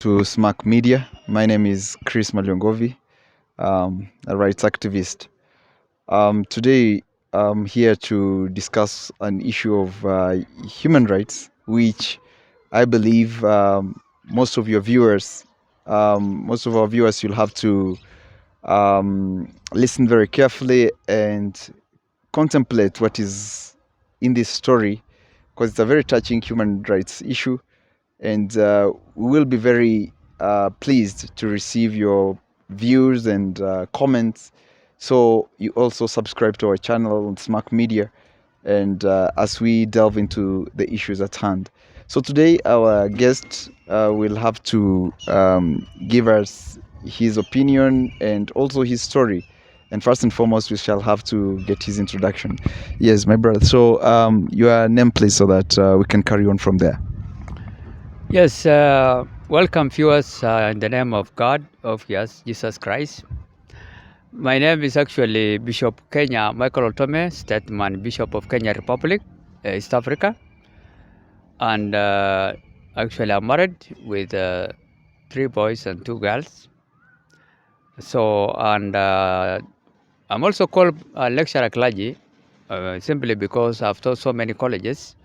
to Smack Media. My name is Chris Maliongovi, a rights activist. Today, I'm here to discuss an issue of human rights, which I believe most of our viewers, you'll have to listen very carefully and contemplate what is in this story, because it's a very touching human rights issue, and we will be very pleased to receive your views and comments. So you also subscribe to our channel on Smack Media, and as we delve into the issues at hand. So today our guest will have to give us his opinion and also his story. And first and foremost, we shall have to get his introduction. Yes, my brother. So your name, please, so that we can carry on from there. Yes, welcome viewers in the name of God, of Jesus Christ. My name is actually Bishop Kenya Michael Otome, Statesman Bishop of Kenya Republic, East Africa. And actually I'm married with 3 boys and 2 girls. So, and I'm also called a lecturer clergy, simply because I've taught so many colleges.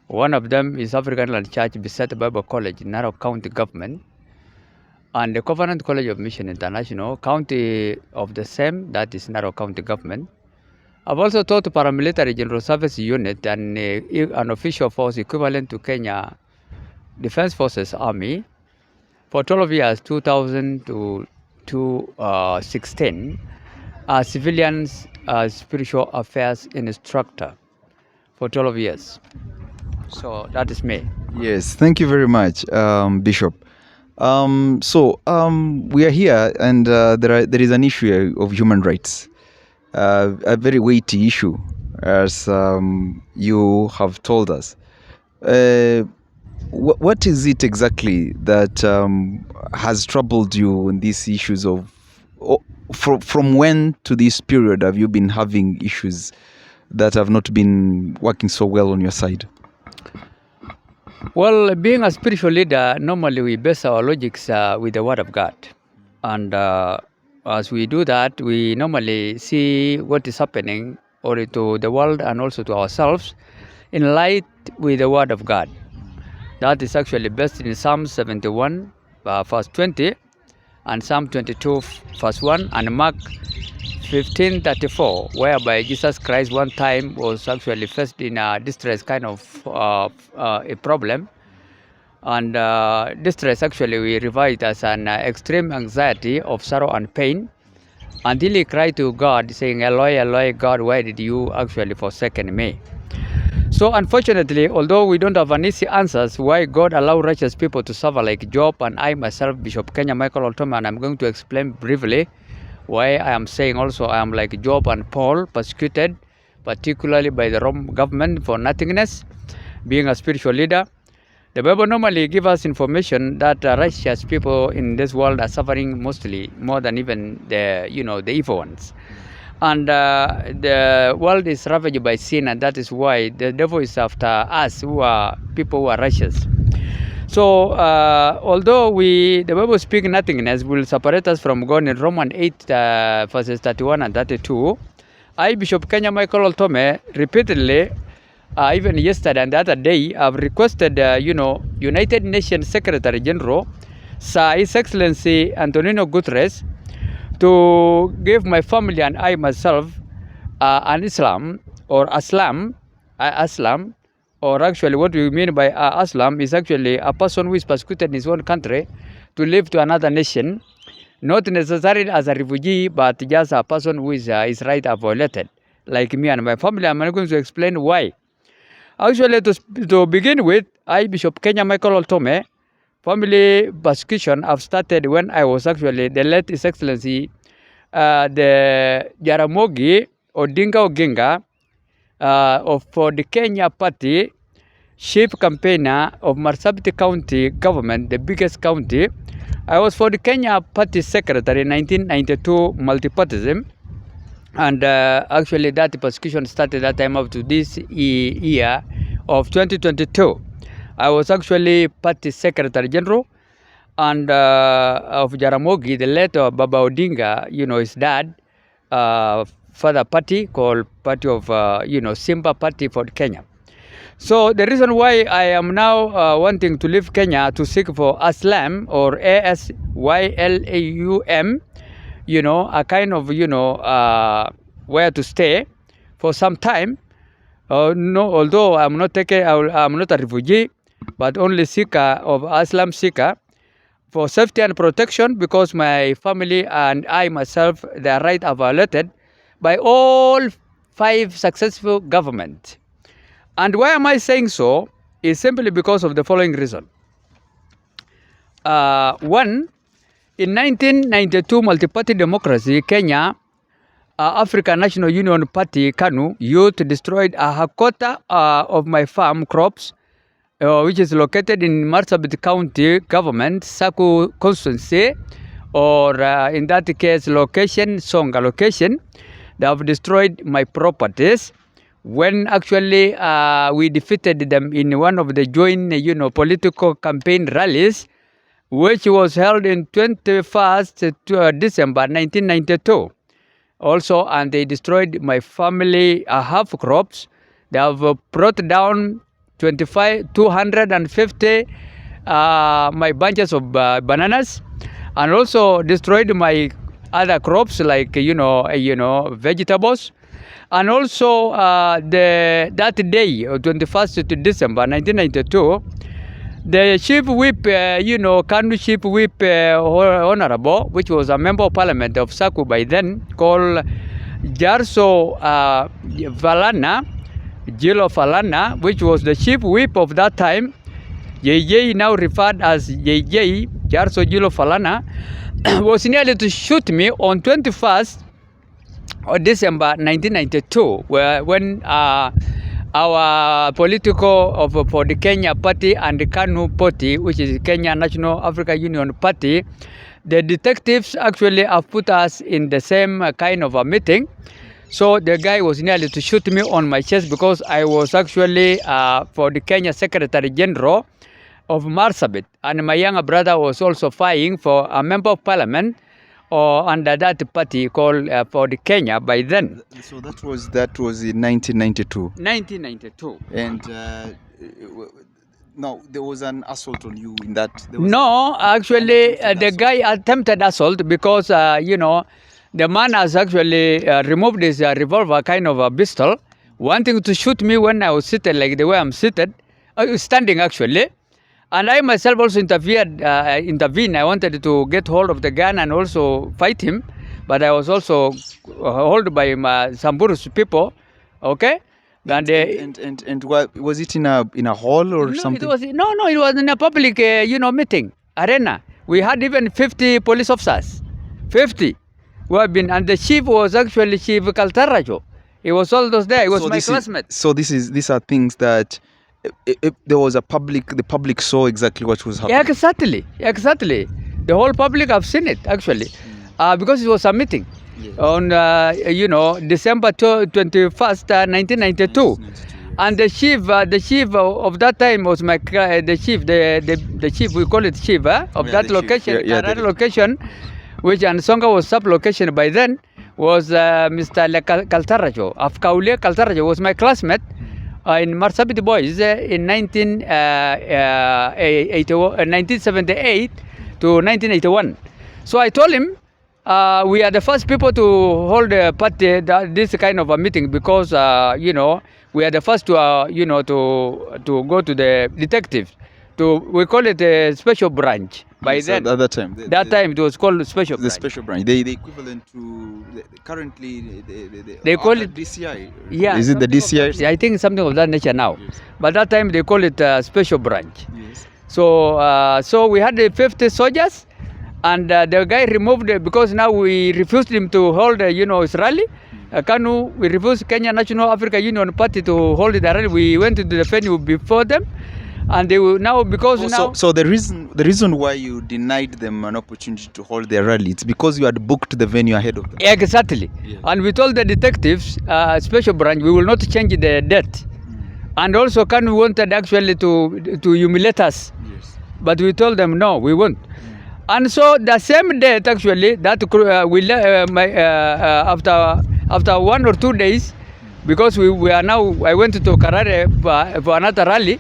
One of them is African Land Church Beside Bible College, Narok County Government, and the Covenant College of Mission International, county of the same, that is Narok County Government. I've also taught paramilitary general service unit and an official force equivalent to Kenya Defense Forces Army for 12 years, 2000 to 2016, as civilians spiritual affairs instructor for 12 years. So that is me. Yes, thank you very much, Bishop. We are here, and there is an issue of human rights, a very weighty issue, as you have told us. What is it exactly that has troubled you in these issues of? From when to this period have you been having issues that have not been working so well on your side? Well, being a spiritual leader, normally we base our logics with the Word of God. And as we do that, we normally see what is happening or to the world and also to ourselves in light with the Word of God. That is actually based in Psalm 71, verse 20, and Psalm 22, verse 1, and Mark 15:34, whereby Jesus Christ one time was actually faced in a distress kind of a problem. And distress actually we revise as an extreme anxiety of sorrow and pain, until he cried to God saying, Eloi, Eloi, God, why did you actually forsaken me? So unfortunately, although we don't have an easy answers why God allowed righteous people to suffer like Job, and I myself, Bishop Kenya Michael Otome, and I'm going to explain briefly why I am saying also I am like Job and Paul, persecuted, particularly by the Rome government for nothingness, being a spiritual leader. The Bible normally gives us information that righteous people in this world are suffering mostly more than even the evil ones. And the world is ravaged by sin, and that is why the devil is after us, who are people who are righteous. So, although the Bible speaks nothingness will separate us from God in Romans 8, verses 31 and 32, I, Bishop Kenya Michael Otome, repeatedly, even yesterday and the other day, I've requested, United Nations Secretary General, Sir His Excellency Antonio Guterres, to give my family and I myself an Islam or Aslam, or actually what we mean by Aslam is actually a person who is persecuted in his own country to live to another nation, not necessarily as a refugee, but just a person who is his right are violated, like me and my family. I'm not going to explain why. Actually, to begin with, I, Bishop Kenya Michael Otome, family persecution have started when I was actually the late His Excellency, the Jaramogi Odinga Oginga, for the Kenya Party, chief campaigner of Marsabit County government, the biggest county. I was for the Kenya Party secretary in 1992 multipartism, and actually that persecution started that time up to this year of 2022. I was actually party secretary general, and of Jaramogi, the late Baba Odinga, his dad, father party called Party of, Simba Party for Kenya. So the reason why I am now wanting to leave Kenya to seek for Aslam or ASYLAUM, a kind of, where to stay for some time. No, although I'm not a refugee, but only seeker of Aslam seeker for safety and protection because my family and I myself, their right are violated by all 5 successful governments. And why am I saying so? Is simply because of the following reason. One, in 1992 multi-party democracy, Kenya, African National Union Party, KANU, youth destroyed a quarter of my farm crops, which is located in Marsabit County government, Saku constituency, or in that case, Songa location. They have destroyed my properties. When actually we defeated them in one of the joint, political campaign rallies, which was held in 21st December 1992. Also, and they destroyed my family half crops. They have brought down 250 my bunches of bananas, and also destroyed my other crops like vegetables. And also that day, 21st December 1992, the chief whip, Kanu chief whip honorable, which was a member of parliament of Saku by then, called Jarso Valana, Jilo Falana, which was the chief whip of that time, JJ, now referred as JJ, Jarso Jilo Falana, was nearly to shoot me on 21st of December 1992, when our political for the Kenya party and the KANU party, which is Kenya National African Union Party, the detectives actually have put us in the same kind of a meeting. So the guy was nearly to shoot me on my chest because I was actually for the Kenya Secretary General of Marsabit, and my younger brother was also fighting for a member of parliament under that party called for the Kenya by then. So that was in 1992. 1992. And no, there was an assault on you in that. No, actually, the guy attempted assault because the man has actually removed his revolver, kind of a pistol, wanting to shoot me when I was seated, like the way I'm seated, standing actually. And I myself also intervened. I wanted to get hold of the gun and also fight him, but I was also held by Samburu's people. Okay, and what was it in a hall or something? It was it was in a public meeting arena. We had even 50 police officers, 50 who have been, and the chief was actually Chief Kaltarajo. He was all those there. He was my classmate. So these are things that if there was the public saw exactly what was happening. Yeah, exactly. The whole public have seen it actually, because it was a meeting on December 21st, 1992, and the chief of that time was the chief we call it chief of that location, location, which Ansonga was sub location by then, was Mr. Kaltarajo. Afkaule Kaltarajo was my classmate. In Marsabit Boys in 1978 to 1981. So I told him we are the first people to hold a party, this kind of a meeting because we are the first to to go to the detectives. We call it a special branch. By then, at that time, time it was called special branch. The special branch, the equivalent to currently they call it DCI. Yeah, is it the DCI? I think something of that nature now. Yes. But that time they call it special branch. Yes. So we had the 50 soldiers, and the guy removed because now we refused him to hold his rally. KANU, we refused Kenya National African Union Party to hold the rally. We went to the venue before them. And they will now because so the reason why you denied them an opportunity to hold their rally, it's because you had booked the venue ahead of them. Exactly. Yeah. And we told the detectives, special branch, we will not change the date. And also KANU wanted actually to humiliate us. Yes. But we told them no, we won't. And so the same day, actually, that after 1 or 2 days, because we are now, I went to Karare for another rally.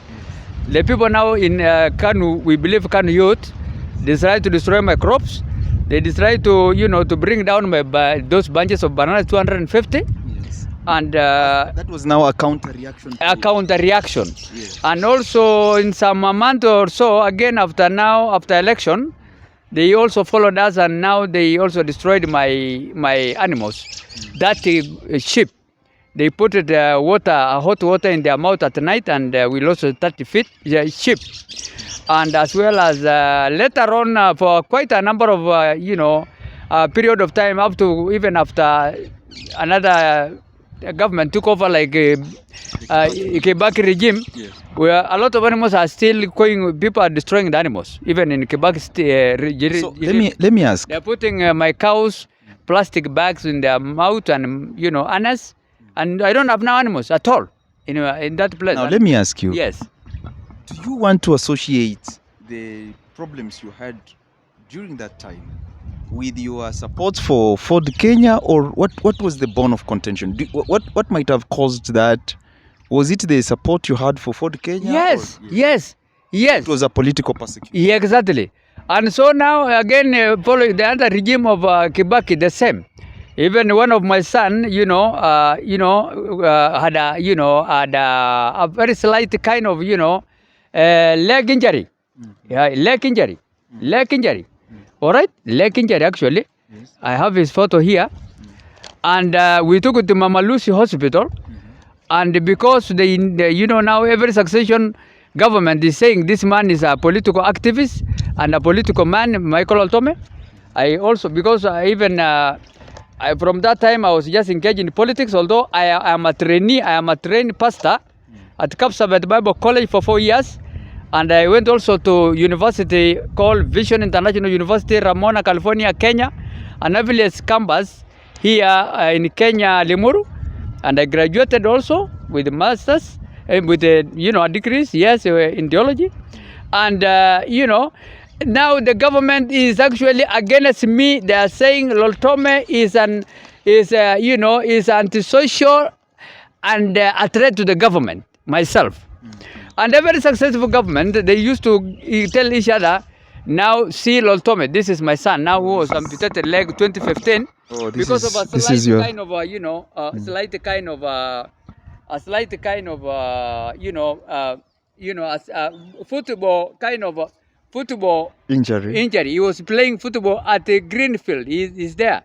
The people now in Kanu, we believe Kanu youth, they tried to destroy my crops. They decided to, to bring down those bunches of bananas, 250. Yes. And That was now a counter reaction. a counter reaction. Yes. And also in some month or so, again after election, they also followed us, and now they also destroyed my animals. That sheep, they put hot water in their mouth at night, and we lost 30 feet sheep. And as well as later on, for quite a number of period of time, up to even after another government took over, like Kibaki regime, Yes. where a lot of animals are still going. People are destroying the animals, even in Kibaki regime. So let me ask. They're putting my cows plastic bags in their mouth, and anus, and I don't have now animals at all in that place. Now let me ask you. Yes. Do you want to associate the problems you had during that time with your support for Ford Kenya, or what was the bone of contention? What might have caused that? Was it the support you had for Ford Kenya? Yes, or, yes, yes. It was a political persecution. Yeah, exactly. And so now again, following the other regime of Kibaki, the same. Even one of my son, had a very slight kind of, leg injury. Yeah, leg injury. Leg injury. All right, leg injury actually. Yes. I have his photo here, and we took it to Mama Lucy Hospital, and because now every succession government is saying this man is a political activist and a political man, Michael Oltome. I also, because from that time I was just engaged in politics, although I am a trained pastor at Kapsabet Bible College for 4 years. And I went also to university called Vision International University, Ramona, California, Kenya, an affiliate campus here in Kenya, Limuru. And I graduated also with a master's, with degrees, yes, in theology. And, now the government is actually against me. They are saying Loltome is antisocial and a threat to the government, myself. And a very successful government, they used to tell each other, now see Loltome, this is my son, now who was amputated leg 2015, Oh, because of a this slight is your. kind of, football kind of football Injury. He was playing football at a green field. He's there.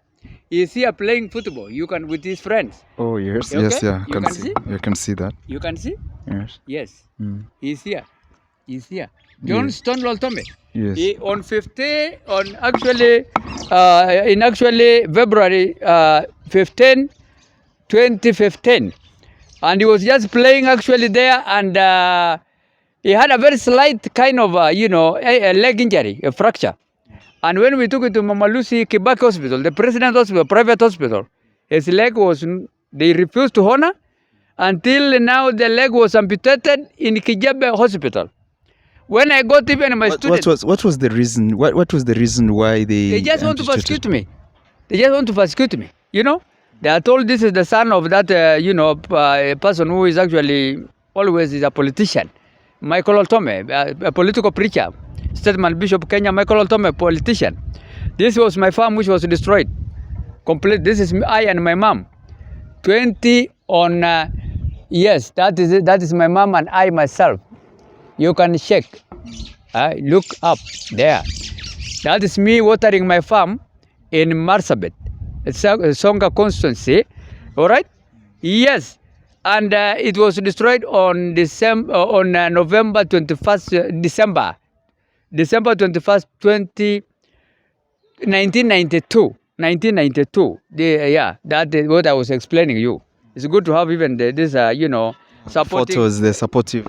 He's here playing football. You can with his friends. Oh yes, Okay? yes, yeah. You Can can see. see? You can see that. You can see? Yes. Yes. Mm. He's here. He's here. John Yes. Stone Loltome. Yes. He, on 50, on actually, in actually February 15, 2015. And he was just playing actually there, and he had a very slight kind of, a leg injury, a fracture. And when we took it to Mama Lucy Kibaki Hospital, the president hospital, private hospital, his leg was, they refused to honor until now the leg was amputated in Kijabe Hospital. When I got even my students, What was the reason? What was the reason why they just want to amputated? persecute me. They just want to persecute me. They are told this is the son of that, a person who is actually always is a politician, Michael Oltome, a political preacher, Statement Bishop Kenya, Michael Oltome, politician. This was my farm which was destroyed. Complete. This is I and my mom. 20 on, yes, that is it. That is my mom and I myself. You can check. Look up there. That is me watering my farm in Marsabit. It's a Songa constituency. All right? Yes. And it was destroyed on November 21st, December 21st, 1992. 1992. That is what I was explaining you. It's good to have even this, supporting. Photos, the supportive.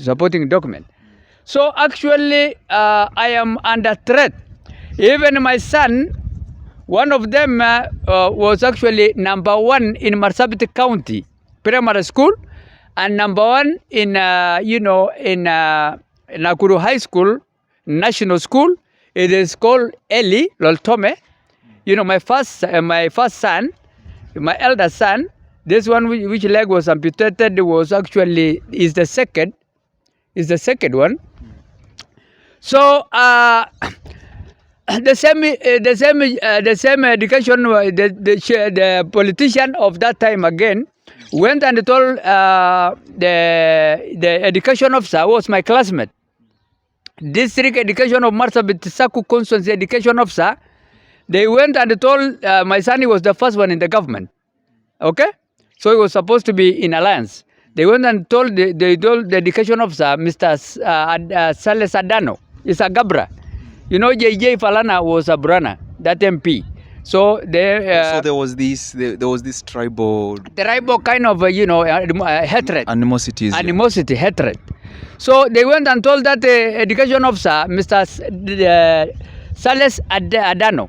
Supporting document. So actually, I am under threat. Even my son, one of them was actually number 1 in Marsabit County primary school, and number 1 in Nakuru High School, national school. It is called Eli Loltome. You know, my first son, my elder son, this one which leg was amputated was actually is the second one. So the same education, the politician of that time again went and told the education officer, who was my classmate, district education of Marsabit Saku constituency education officer. They went and told my son he was the first one in the government. Okay, so he was supposed to be in alliance. They went and told the education officer, Mr. Sales Adano, is a Gabra. You know, JJ Falana was a Brana, that MP. So so there was this tribal kind of hatred, animosities. Animosity, hatred. So they went and told that education officer, Mr. Sales Adano.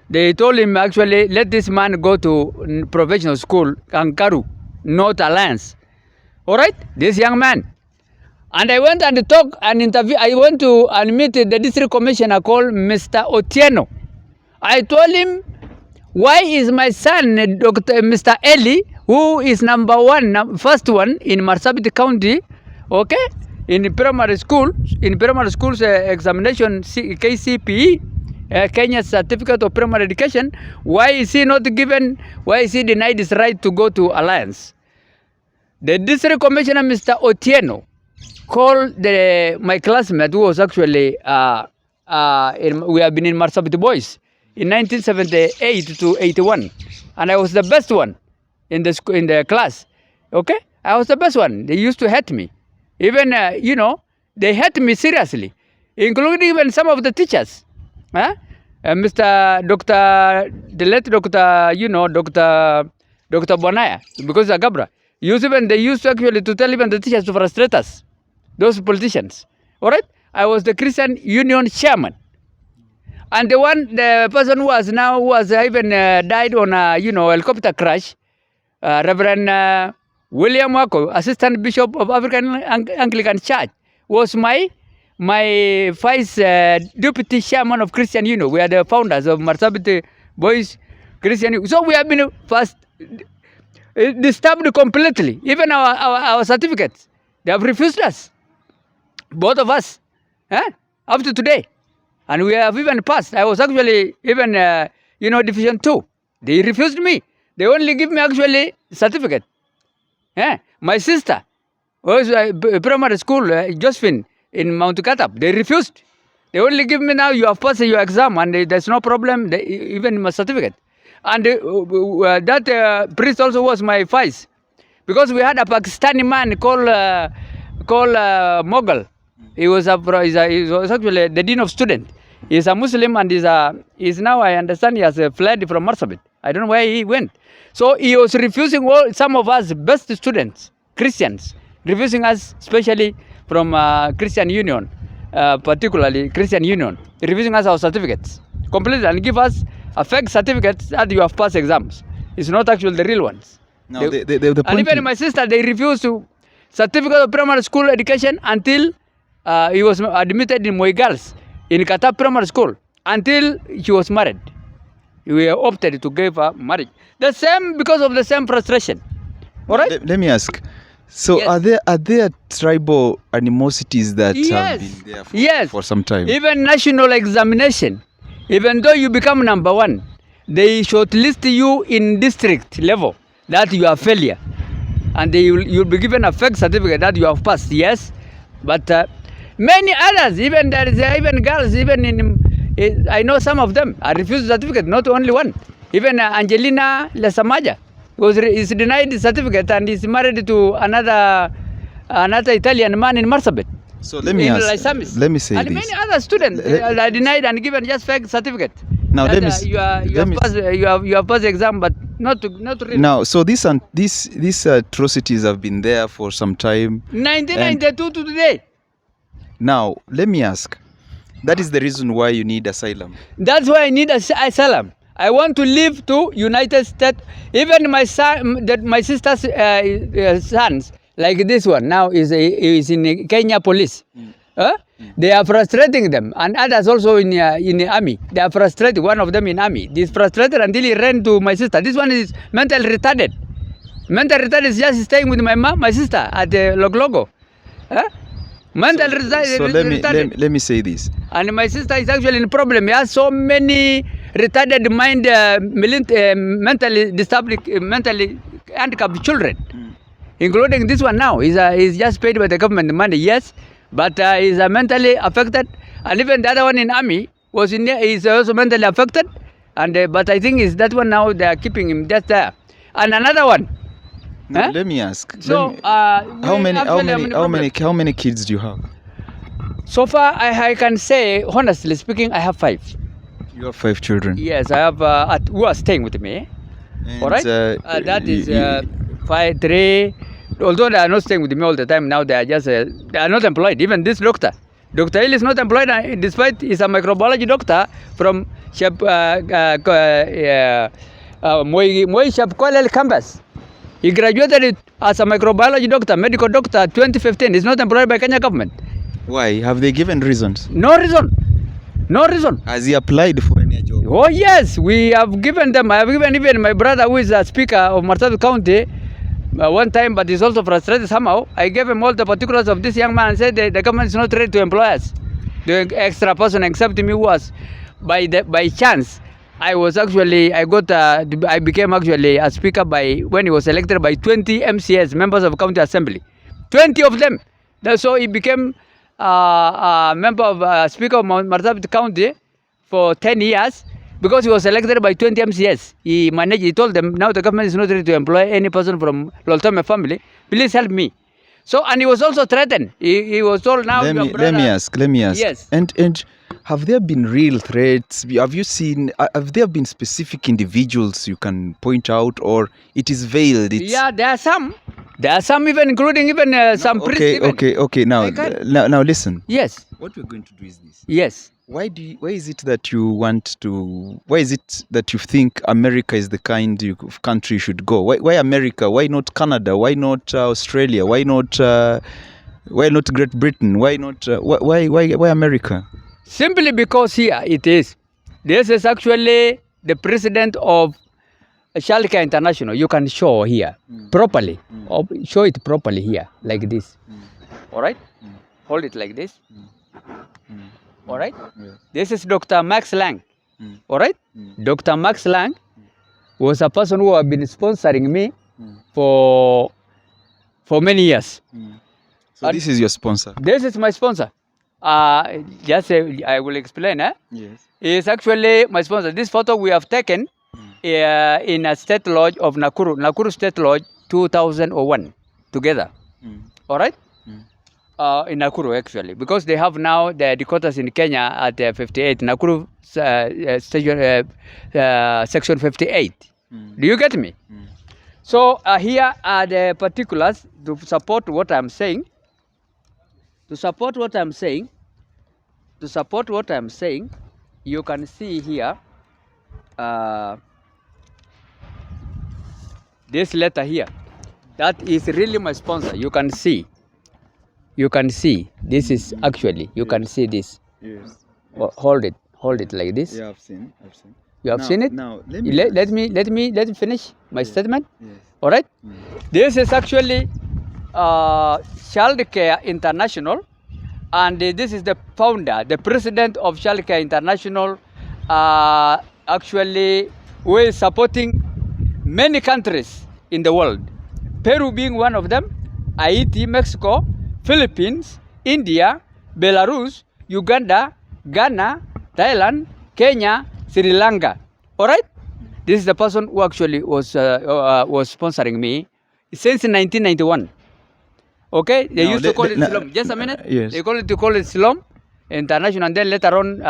They told him, actually, let this man go to professional school, Kankaru, not Alliance. All right, this young man. And I went and talked and interview. I went to meet the district commissioner called Mr. Otieno. I told him, why is my son, Dr. Mr. Eli, who is first one in Marsabit County, okay, in primary schools examination, KCPE, Kenya Certificate of Primary Education, why is he not given, why is he denied his right to go to Alliance? The district commissioner, Mr. Otieno, called my classmate, who was actually, we have been in Marsabit Boys in 1978 to 81, and I was the best one in the class. Okay, I was the best one. They used to hate me, even they hate me seriously, including even some of the teachers. Mr. Doctor, the late Doctor, Doctor Bonaya, because of Gabra. They used actually to tell even the teachers to frustrate us, those politicians. All right, I was the Christian Union chairman. And the person who was even died on a helicopter crash, Reverend William Wako, Assistant Bishop of African Anglican Church, was my vice deputy chairman of Christian Union. We are the founders of Marsabit Boys Christian Union. So we have been first disturbed completely. Even our certificates, they have refused us, both of us, up to today. And we have even passed. I was actually even, Division 2. They refused me. They only give me actually certificate. My sister was primary school, Josephine, in Mount Katap. They refused. They only give me now, you have passed your exam and there's no problem, even my certificate. And that priest also was my vice. Because we had a Pakistani man called Mughal. He was actually the dean of students. He's a Muslim and he's now, I understand, he has fled from Marsabit. I don't know where he went. So he was refusing some of us best students, Christians, refusing us, especially from Christian Union, particularly Christian Union, refusing us our certificates completely and give us a fake certificates that you have passed exams. It's not actually the real ones. No, and even my sister, they refused to certificate of primary school education until he was admitted in Moi Girls in Katap Primary School until she was married. We opted to give her marriage. The same because of the same frustration. All right. Let me ask. So yes. are there tribal animosities that have been there for some time? Even national examination, even though you become number one, they shortlist you in district level that you are failure, and you'll be given a fake certificate that you have passed. Yes, but many others, even there is even girls, even I know some of them are refused certificate, not only one. Even Angelina Lesamaja is denied the certificate and is married to another Italian man in Marsabit. So let me ask. Let me say and this. Many other students are denied and given just fake certificate. Now let me. You have passed exam, but not really. Now, so these atrocities have been there for some time. 1992 to today. Now let me ask. That is the reason why you need asylum. That's why I need asylum. I want to live to United States. Even my sister's sons, like this one, now is in Kenya police. They are frustrating them, and others also in the army. They are frustrated. One of them in army. This frustrated until he ran to my sister. This one is mental retarded. Mental retarded is just staying with my mom, my sister at Loglogo. Mental So retarded. let me say this. And my sister is actually in a problem. He has so many retarded mind, mentally disturbed, mentally handicapped children, including this one now. He's just paid by the government money, yes, but he's mentally affected. And even the other one in army is also mentally affected. And but I think is that one now they are keeping him just there. And another one. Now, let me ask. So how many kids do you have? So far, I can say, honestly speaking, I have 5. You have 5 children. Yes, I have who are staying with me. And, All right. That is 5, 3. Although they are not staying with me all the time now, they are just they are not employed. Even this doctor, Dr. Hill is not employed, despite he's a microbiology doctor from Moi Shep campus. He graduated as a microbiology doctor, medical doctor, 2015. He's not employed by Kenya government. Why? Have they given reasons? No reason. No reason. Has he applied for any job? Oh yes, we have given them. I have given even my brother, who is a speaker of Marsabit County, one time, but he's also frustrated somehow. I gave him all the particulars of this young man and said the government is not ready to employ us. The extra person except me was by chance. I became actually a speaker when he was elected by 20 MCS, members of county assembly, 20 of them. So he became a member of speaker of Marsabit County for 10 years because he was elected by 20 MCS. He told them, now the government is not ready to employ any person from Loltome family. Please help me. So, and he was also threatened. He was told, now let me ask. Yes. And have there been real threats? Have you seen? Have there been specific individuals you can point out, or it is veiled? Yeah, there are some. There are some, even including even some priests. Okay. Now listen. Yes. What we're going to do is this. Yes. Why is it that you want to? Why is it that you think America is the kind of country you should go? Why America? Why not Canada? Why not Australia? Why not Great Britain? Why not? Why America? Simply because here it is. This is actually the president of Shalika International. You can show here properly. Show it properly here, like this. All right? Hold it like this. All right? Yeah. This is Dr. Max Lang. All right? Dr. Max Lang was a person who have been sponsoring me for many years. So this is your sponsor? This is my sponsor. I will explain. Yes. He is actually my sponsor. This photo we have taken in a state lodge of Nakuru State Lodge 2001 together. All right? In Nakuru actually, because they have now the headquarters in Kenya at 58, Nakuru section 58. Do you get me? So here are the particulars to support what I'm saying. To support what I'm saying, you can see here this letter here. That is really my sponsor. You can see. This is actually, you can see this. Yes. Hold it like this. Yeah, I've seen. You have seen it? Now let me finish my statement. Yes. All right. This is actually Child Care International, and this is the founder, the president of Child Care International. Actually, who is supporting many countries in the world, Peru being one of them, Haiti, Mexico, Philippines, India, Belarus, Uganda, Ghana, Thailand, Kenya, Sri Lanka. All right? This is the person who actually was sponsoring me since 1991. Okay? They used to call it SLOM. Just a minute. Yes. They call it SLOM International, and then later on,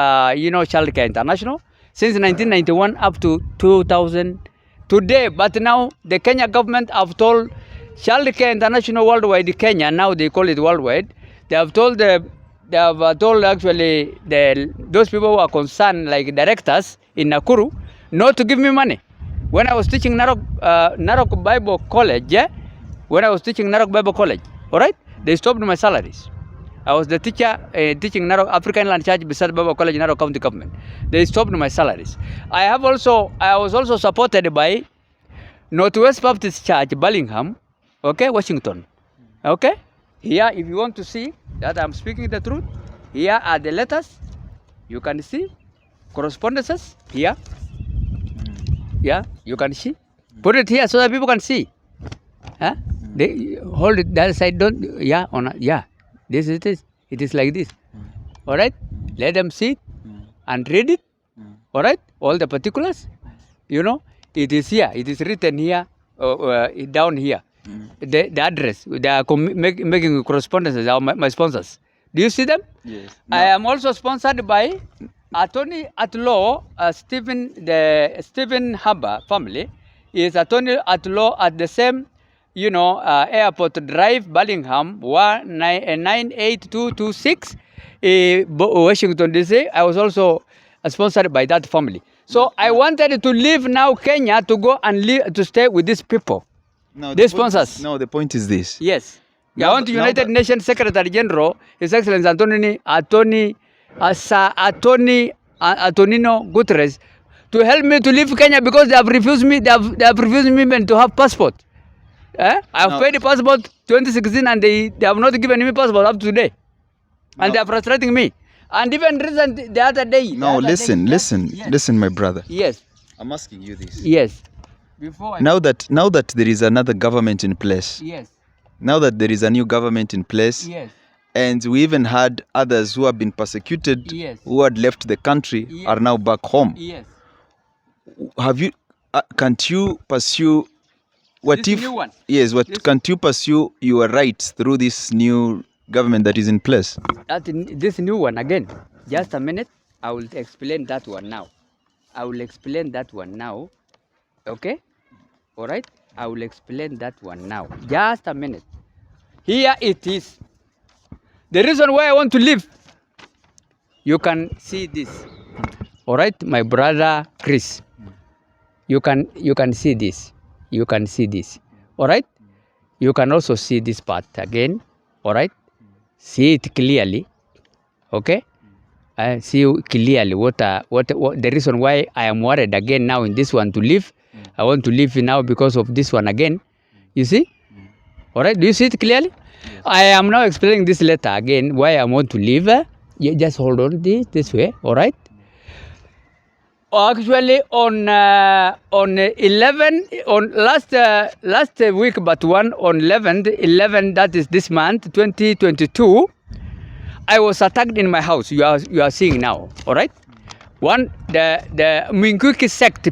Child Care International. Since 1991 up to 2000 today. But now the Kenya government have told Child Care International Worldwide Kenya, now they call it worldwide. They have told actually those people who are concerned, like directors in Nakuru, not to give me money. When I was teaching Narok Bible College, all right, they stopped my salaries. I was the teacher teaching Narok African Land Church beside Baba College, Narok County Government. They stopped my salaries. I was also supported by Northwest Baptist Church, Bellingham, okay, Washington. Okay? Here, if you want to see that I'm speaking the truth, here are the letters. You can see correspondences here. Yeah, you can see. Put it here so that people can see. Huh? They hold it the other side. Don't. Yeah, yeah. This is it. It is like this. All right. Let them see it and read it. All right. All the particulars. You know, it is here. It is written here, down here. The address. They are making correspondences. My sponsors. Do you see them? Yes. I am also sponsored by attorney at law Stephen Haber family. Is attorney at law at the same, Airport Drive, Bellingham, 98226, Washington DC. I was also sponsored by that family. So I wanted to leave now Kenya to go and to stay with these people. No, These sponsors. No, the point is this. Yes. Now I want United Nations Secretary General, His Excellency Sir Antonino Guterres, to help me to leave Kenya because they have refused me. They have refused me to have passport. I have paid the passport 2016 and they have not given me passport up to today, and they are frustrating me. And even recent the other day. No, listen, my brother. Yes. I'm asking you this. Yes. Now that there is another government in place. Yes. Now that there is a new government in place. Yes. And we even had others who have been persecuted, yes, who had left the country, yes, are now back home. Yes. Have you? Can't you pursue? What this if? New one. Yes. Can't you pursue your rights through this new government that is in place? This new one again. Just a minute. I will explain that one now. Okay. All right. I will explain that one now. Just a minute. Here it is. The reason why I want to leave, you can see this. All right, my brother Chris. You can see this. You can see this. All right. You can also see this part again. All right. See it clearly. Okay. I see clearly what the reason why I am worried again now in this one to leave. I want to leave now because of this one again. You see? All right. Do you see it clearly? Yes. I am now explaining this letter again why I want to leave. You just hold on this way. All right. Actually, on 11 on last week, but one on 11 that is this month 2022. I was attacked in my house. You are seeing now. All right. One the Minkuki sect.